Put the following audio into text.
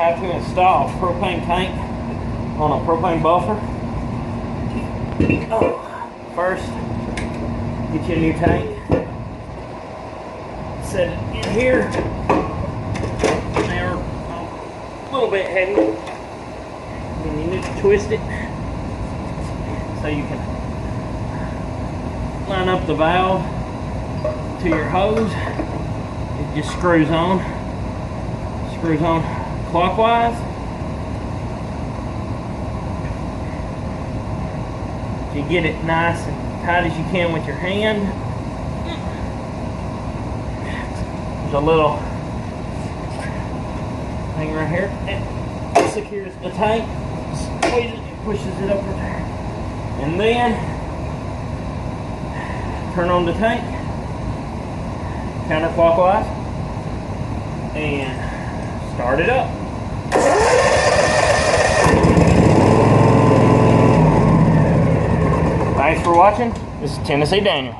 how to install a propane tank on a propane buffer. First, get you a new tank. Set it in here. They're a little bit heavy. And you need to twist it so you can line up the valve to your hose. It just screws on clockwise. You get it nice and tight as you can with your hand. There's a little thing right here that secures the tank. Squeeze it, it pushes it up there, and then turn on the tank counterclockwise and start it up. Thanks for watching. This is Tennessee Daniel.